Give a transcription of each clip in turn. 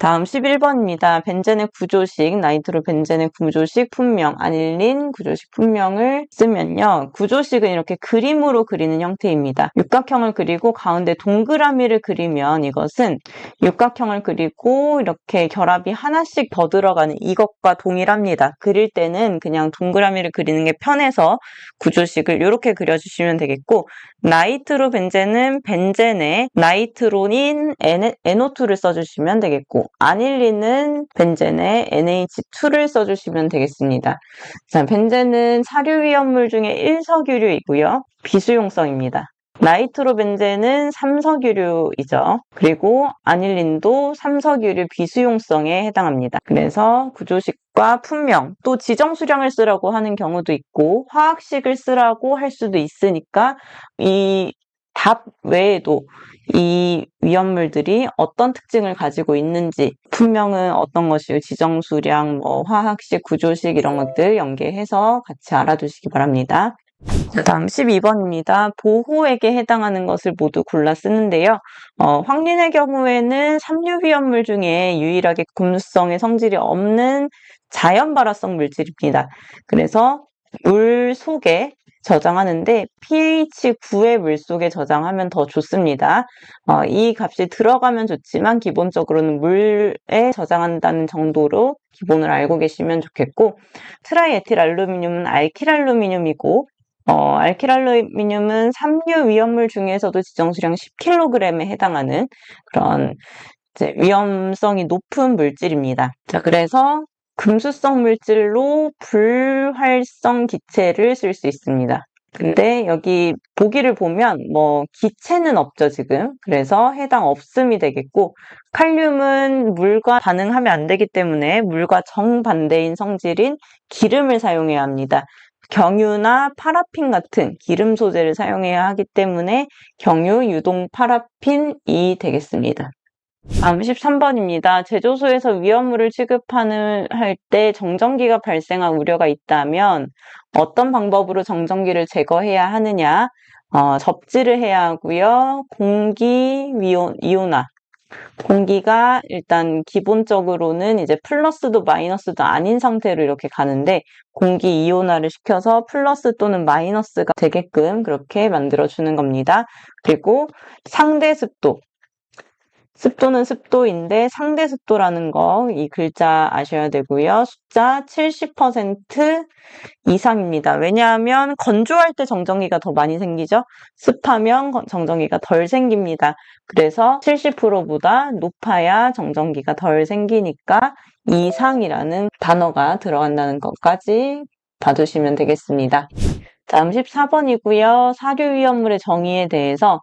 다음 11번입니다. 벤젠의 구조식, 나이트로벤젠의 구조식 품명, 아닐린 구조식 품명을 쓰면요. 구조식은 이렇게 그림으로 그리는 형태입니다. 육각형을 그리고 가운데 동그라미를 그리면 이것은 육각형을 그리고 이렇게 결합이 하나씩 더 들어가는 이것과 동일합니다. 그릴 때는 그냥 동그라미를 그리는 게 편해서 구조식을 이렇게 그려주시면 되겠고, 나이트로벤젠은 벤젠에 나이트로닌 NO2를 써주시면 되겠고, 아닐린은 벤젠에 NH2를 써주시면 되겠습니다. 자, 벤젠은 사료위험물 중에 1석유류이고요. 비수용성입니다. 나이트로벤젠은 3석유류이죠. 그리고 아닐린도 3석유류 비수용성에 해당합니다. 그래서 구조식과 품명, 또 지정수량을 쓰라고 하는 경우도 있고 화학식을 쓰라고 할 수도 있으니까 이 답 외에도 이 위험물들이 어떤 특징을 가지고 있는지, 품명은 어떤 것이요, 지정수량, 화학식, 구조식 이런 것들 연계해서 같이 알아두시기 바랍니다. 다음 12번입니다. 보호액에 해당하는 것을 모두 골라 쓰는데요. 황린의 경우에는 삼류위험물 중에 유일하게 금수성의 성질이 없는 자연발화성 물질입니다. 그래서 물 속에 저장하는데 pH 9의 물 속에 저장하면 더 좋습니다. 이 값이 들어가면 좋지만 기본적으로는 물에 저장한다는 정도로 기본을 알고 계시면 좋겠고, 트라이에틸알루미늄은 알킬알루미늄이고 알킬알루미늄은 삼류 위험물 중에서도 지정수량 10kg에 해당하는 그런 이제 위험성이 높은 물질입니다. 자, 그래서 금수성 물질로 불활성 기체를 쓸 수 있습니다. 근데 여기 보기를 보면 기체는 없죠, 지금. 그래서 해당 없음이 되겠고, 칼륨은 물과 반응하면 안 되기 때문에 물과 정반대인 성질인 기름을 사용해야 합니다. 경유나 파라핀 같은 기름 소재를 사용해야 하기 때문에 경유, 유동, 파라핀이 되겠습니다. 다음 13번입니다. 제조소에서 위험물을 할 때 정전기가 발생할 우려가 있다면 어떤 방법으로 정전기를 제거해야 하느냐? 접지를 해야 하고요. 공기 이온화. 공기가 일단 기본적으로는 이제 플러스도 마이너스도 아닌 상태로 이렇게 가는데, 공기 이온화를 시켜서 플러스 또는 마이너스가 되게끔 그렇게 만들어주는 겁니다. 그리고 상대 습도. 습도는 습도인데 상대 습도라는 거, 이 글자 아셔야 되고요. 숫자 70% 이상입니다. 왜냐하면 건조할 때 정전기가 더 많이 생기죠. 습하면 정전기가 덜 생깁니다. 그래서 70%보다 높아야 정전기가 덜 생기니까 이상이라는 단어가 들어간다는 것까지 봐두시면 되겠습니다. 다음 14번이고요. 사료위험물의 정의에 대해서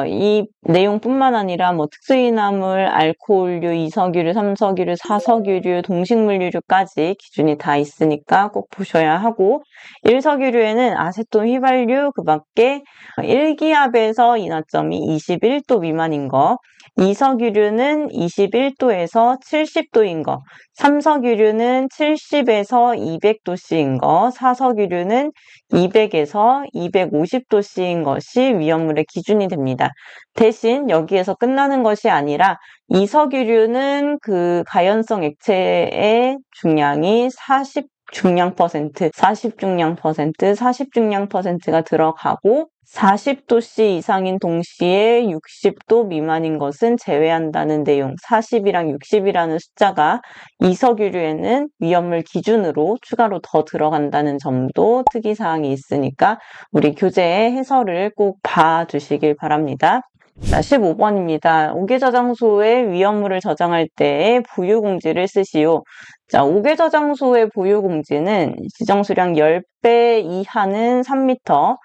이 내용뿐만 아니라 특수인화물, 알코올류, 이석유류, 삼석유류, 사석유류, 동식물유류까지 기준이 다 있으니까 꼭 보셔야 하고, 1석유류에는 아세톤 휘발유, 그 밖에 1기압에서 인화점이 21도 미만인 거, 2석유류는 21도에서 70도인 거, 3석유류는 70에서 200도씨인 거, 4석유류는 200에서 250도씨인 것이 위험물의 기준이 됩니다. 대신 여기에서 끝나는 것이 아니라 이석유류는 그 가연성 액체의 중량이 40중량%가 들어가고 40도씨 이상인 동시에 60도 미만인 것은 제외한다는 내용, 40이랑 60이라는 숫자가 이석유류에는 위험물 기준으로 추가로 더 들어간다는 점도 특이사항이 있으니까 우리 교재의 해설을 꼭 봐주시길 바랍니다. 자, 15번입니다. 5개 저장소에 위험물을 저장할 때에 보유공지를 쓰시오. 자, 5개 저장소의 보유공지는 지정수량 10배 이하는 3m,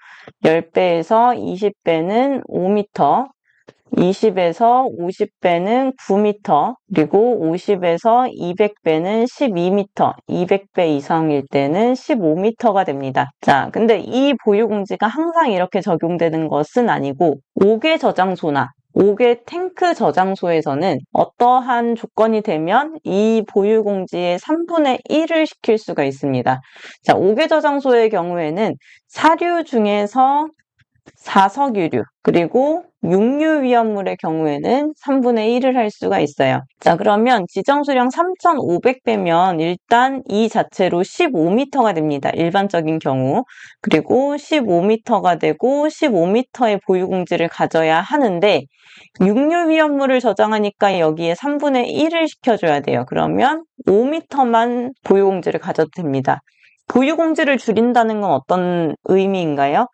10배에서 20배는 5m, 20에서 50배는 9m, 그리고 50에서 200배는 12m, 200배 이상일 때는 15m가 됩니다. 자, 근데 이 보유공지가 항상 이렇게 적용되는 것은 아니고 5개 저장소나 5개 탱크 저장소에서는 어떠한 조건이 되면 이 보유공지의 3분의 1을 시킬 수가 있습니다. 자, 5개 저장소의 경우에는 사료 중에서 사석유류, 그리고 육류 위험물의 경우에는 3분의 1을 할 수가 있어요. 자, 그러면 지정수량 3,500배면 일단 이 자체로 15m가 됩니다. 일반적인 경우. 그리고 15m가 되고 15m의 보유공지를 가져야 하는데 육류 위험물을 저장하니까 여기에 3분의 1을 시켜줘야 돼요. 그러면 5m만 보유공지를 가져도 됩니다. 보유공지를 줄인다는 건 어떤 의미인가요?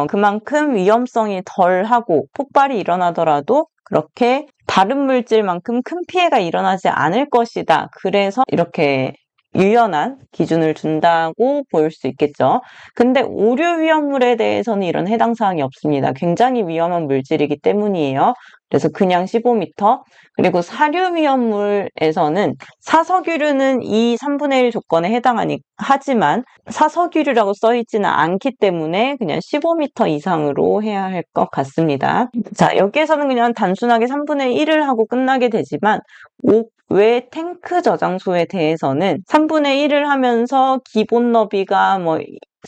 그만큼 위험성이 덜하고 폭발이 일어나더라도 그렇게 다른 물질만큼 큰 피해가 일어나지 않을 것이다. 그래서 이렇게 유연한 기준을 둔다고 볼 수 있겠죠. 근데 오류 위험물에 대해서는 이런 해당 사항이 없습니다. 굉장히 위험한 물질이기 때문이에요. 그래서 그냥 15m. 그리고 사료 위험물에서는 사석유류는 이 3분의 1 조건에 하지만 사석유류라고 써 있지는 않기 때문에 그냥 15m 이상으로 해야 할 것 같습니다. 자, 여기에서는 그냥 단순하게 3분의 1을 하고 끝나게 되지만 외 탱크 저장소에 대해서는 3분의 1을 하면서 기본 너비가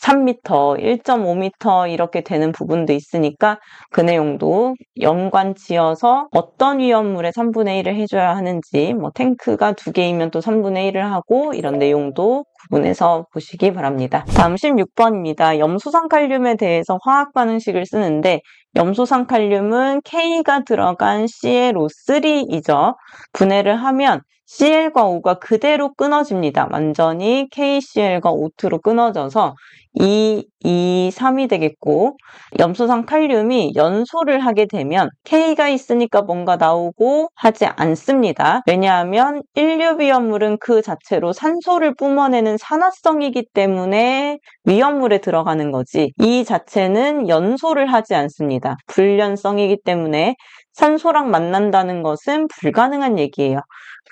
3m, 1.5m 이렇게 되는 부분도 있으니까 그 내용도 연관 지어서 어떤 위험물에 3분의 1을 해줘야 하는지 탱크가 2개이면 또 3분의 1을 하고 이런 내용도 구분해서 보시기 바랍니다. 다음 16번입니다. 염소산칼륨에 대해서 화학 반응식을 쓰는데 염소산칼륨은 K가 들어간 ClO3이죠. 분해를 하면 Cl과 O가 그대로 끊어집니다. 완전히 KCl과 O2로 끊어져서 2, 2, 3이 되겠고 염소산 칼륨이 연소를 하게 되면 K가 있으니까 뭔가 나오고 하지 않습니다. 왜냐하면 인류위험물은 그 자체로 산소를 뿜어내는 산화성이기 때문에 위험물에 들어가는 거지 이 자체는 연소를 하지 않습니다. 불연성이기 때문에 산소랑 만난다는 것은 불가능한 얘기예요.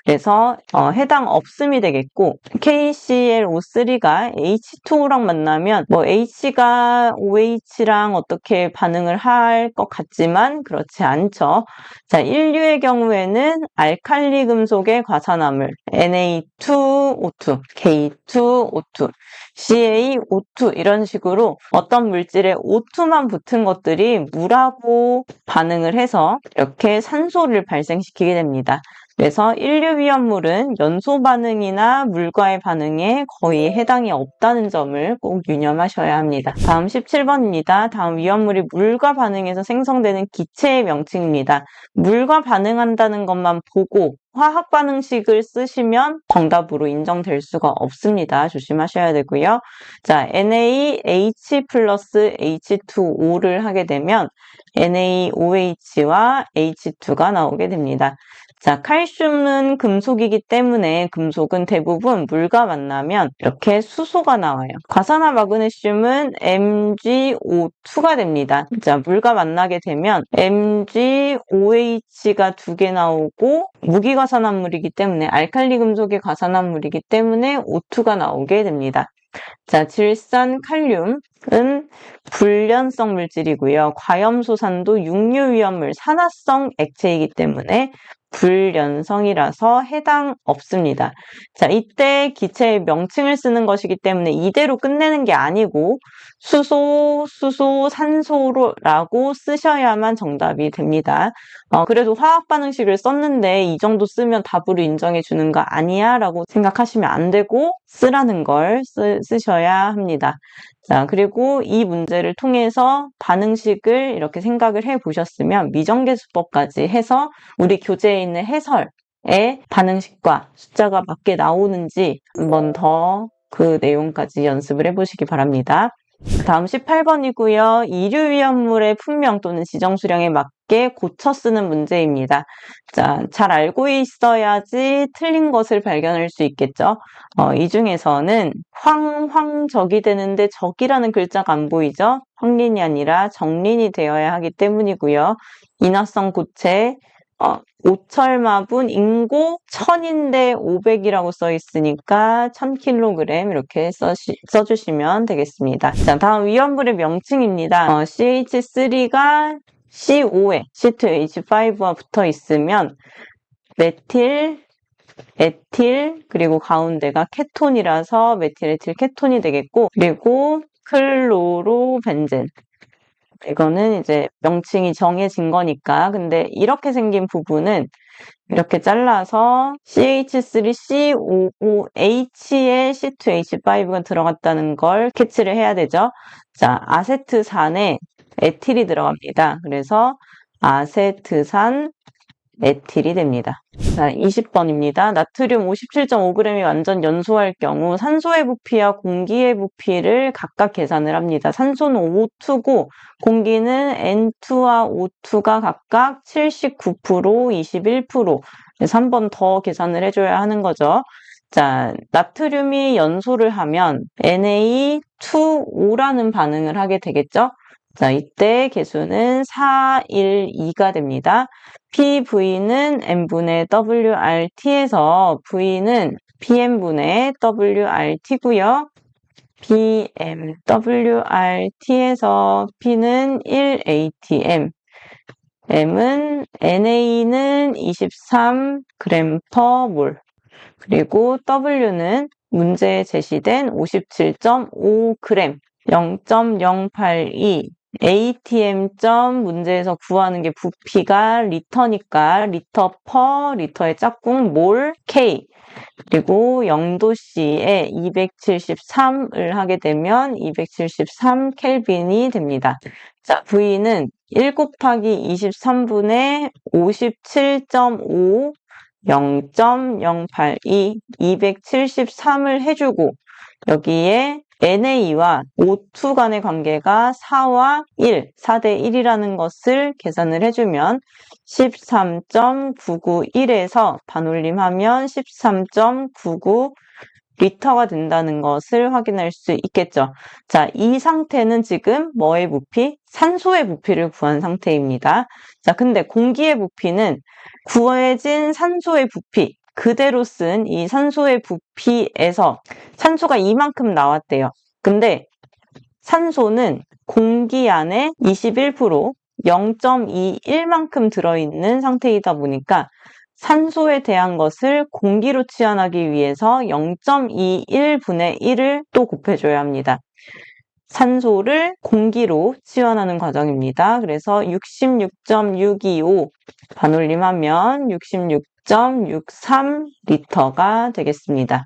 그래서 해당 없음이 되겠고 KClO3가 H2O랑 만나면 H가 OH랑 어떻게 반응을 할 것 같지만 그렇지 않죠. 자, 인류의 경우에는 알칼리 금속의 과산화물 Na2O2, K2O2, CaO2 이런 식으로 어떤 물질에 O2만 붙은 것들이 물하고 반응을 해서 이렇게 산소를 발생시키게 됩니다. 그래서 인류위험물은 연소 반응이나 물과의 반응에 거의 해당이 없다는 점을 꼭 유념하셔야 합니다. 다음 17번입니다. 다음 위험물이 물과 반응해서 생성되는 기체의 명칭입니다. 물과 반응한다는 것만 보고 화학 반응식을 쓰시면 정답으로 인정될 수가 없습니다. 조심하셔야 되고요. 자, NaH 플러스 H2O를 하게 되면 NaOH와 H2가 나오게 됩니다. 자, 칼슘은 금속이기 때문에 금속은 대부분 물과 만나면 이렇게 수소가 나와요. 과산화 마그네슘은 MgO2가 됩니다. 자, 물과 만나게 되면 MgOH가 2개 나오고 무기과산화물이기 때문에 알칼리 금속의 과산화물이기 때문에 O2가 나오게 됩니다. 자, 질산 칼륨은 불연성 물질이고요. 과염소산도 육류위험물 산화성 액체이기 때문에 불연성이라서 해당 없습니다. 자, 이때 기체의 명칭을 쓰는 것이기 때문에 이대로 끝내는 게 아니고 수소, 산소라고 쓰셔야만 정답이 됩니다. 그래도 화학 반응식을 썼는데 이 정도 쓰면 답으로 인정해 주는 거 아니야? 라고 생각하시면 안 되고 쓰라는 걸 쓰셔야 합니다. 자, 그리고 이 문제를 통해서 반응식을 이렇게 생각을 해 보셨으면 미정계수법까지 해서 우리 교재에 있는 해설의 반응식과 숫자가 맞게 나오는지 한번 더 그 내용까지 연습을 해보시기 바랍니다. 다음 18번이고요. 이류위험물의 품명 또는 지정수량에 맞게 고쳐 쓰는 문제입니다. 자, 잘 알고 있어야지 틀린 것을 발견할 수 있겠죠. 이 중에서는 황적이 되는데 적이라는 글자가 안 보이죠? 황린이 아니라 정린이 되어야 하기 때문이고요. 인화성 고체, 오철마분 인고 1000인데 500이라고 써 있으니까 1000kg 이렇게 써주시면 되겠습니다. 자, 다음 위험물의 명칭입니다. CH3가 CO에 C2H5와 붙어 있으면 메틸, 에틸, 그리고 가운데가 케톤이라서 메틸, 에틸, 케톤이 되겠고, 그리고 클로로벤젠. 이거는 이제 명칭이 정해진 거니까. 근데 이렇게 생긴 부분은 이렇게 잘라서 CH3COOH에 C2H5가 들어갔다는 걸 캐치를 해야 되죠. 자, 아세트산에 에틸이 들어갑니다. 그래서 아세트산 에틸이 됩니다. 자, 20번입니다. 나트륨 57.5g이 완전 연소할 경우 산소의 부피와 공기의 부피를 각각 계산을 합니다. 산소는 O2고 공기는 N2와 O2가 각각 79%, 21%. 그래서 한 번 더 계산을 해줘야 하는 거죠. 자, 나트륨이 연소를 하면 Na2O 라는 반응을 하게 되겠죠. 자, 이때 개수는 4, 1, 2가 됩니다. PV는 N분의 WRT에서 V는 PM분의 WRT고요. PMWRT에서 P는 1ATM, M은 NA는 23g/mol, 그리고 W는 문제에 제시된 57.5g, 0.082, ATM 점 문제에서 구하는 게 부피가 리터니까 리터 퍼 리터의 짝꿍 몰 K, 그리고 0도씨에 273을 하게 되면 273 켈빈이 됩니다. 자, V는 1 곱하기 23분의 57.5 0.082 273을 해주고 여기에 NA와 O2 간의 관계가 4와 1, 4대 1이라는 것을 계산을 해주면 13.991에서 반올림하면 13.99 리터가 된다는 것을 확인할 수 있겠죠. 자, 이 상태는 지금 뭐의 부피? 산소의 부피를 구한 상태입니다. 자, 근데 공기의 부피는 구해진 산소의 부피, 그대로 쓴 이 산소의 부피에서 산소가 이만큼 나왔대요. 근데 산소는 공기 안에 21%, 0.21만큼 들어있는 상태이다 보니까 산소에 대한 것을 공기로 치환하기 위해서 0.21분의 1을 또 곱해줘야 합니다. 산소를 공기로 치환하는 과정입니다. 그래서 66.625 반올림하면 66.63리터가 되겠습니다.